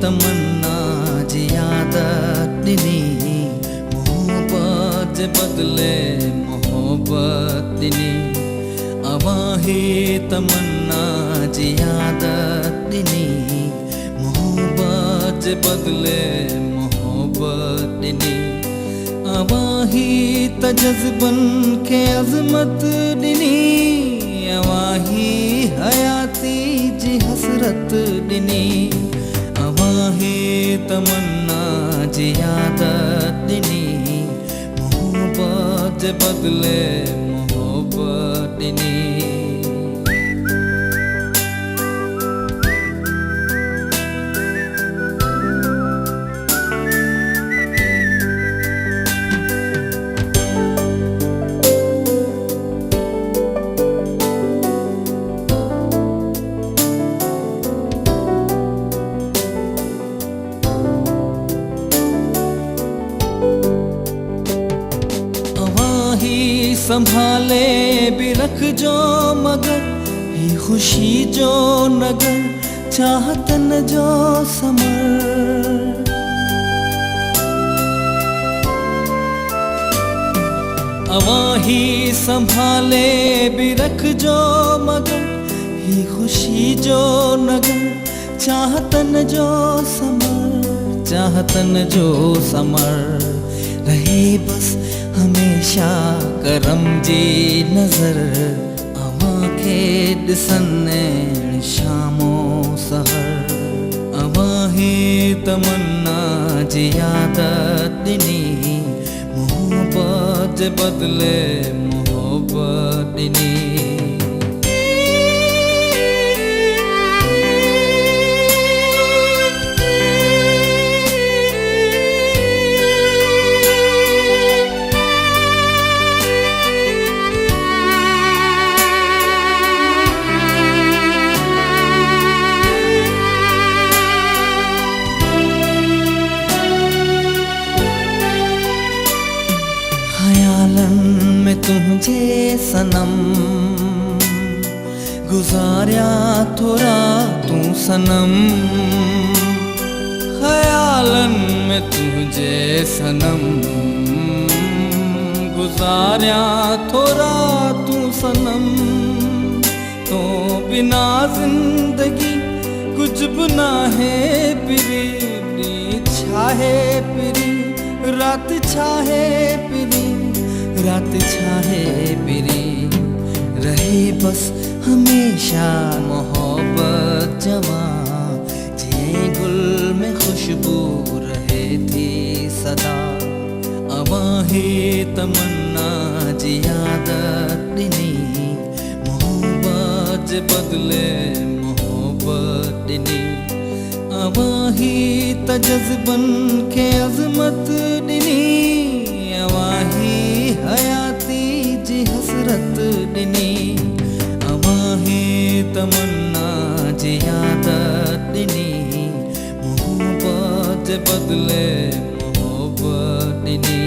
तमन्ना जी आदत दिनी मोहब्बत बदले मोहब्बत दिनी अवाही तमन्ना जी आदत दिनी मोहब्बत बदले मोहब्बत दिनी अवाही तजज़बन के अज़मत दिनी अवाही हयाती जी हसरत दिनी अवाही तमन्ना जी आदत दिनी मोहब्बत बदले मोहब्बत दिनी संभाले भी रख जो मगर ही खुशी जो नगर चाहतन जो समर अवाही संभाले भी रख जो मगर ही खुशी जो नगर चाहतन जो समर चाहतन जो समर रहे बस हमेशा करम जी नजर अवां खे ॾिसनि शामो सहर अवाही तमन्ना जी आदत दिनी मोहब्बत बदले मोहब्बत दिनी में तुझे सनम गुजारिया थोड़ा तू सनम ख्यालन में तुझे सनम गुजारिया थोड़ा तू सनम तो बिना जिंदगी कुछ बना है पिरी नींद छाहे पिरी रात छाहे पिरी रात छाहे पिरी रहे बस हमेशा मोहब्बत जवां जिए गुल में खुशबू रहे थी सदा अवाही तमन्ना जी आदत दिनी मोहब्बत बदले मोहब्बत दिनी अवाही तजज़बन के अज़मत दिनी अवाही हयाती जी हसरत दिनी अवाही तमन्ना जी आदत दिनी मोहब्बत बदले मोहब्बत दिनी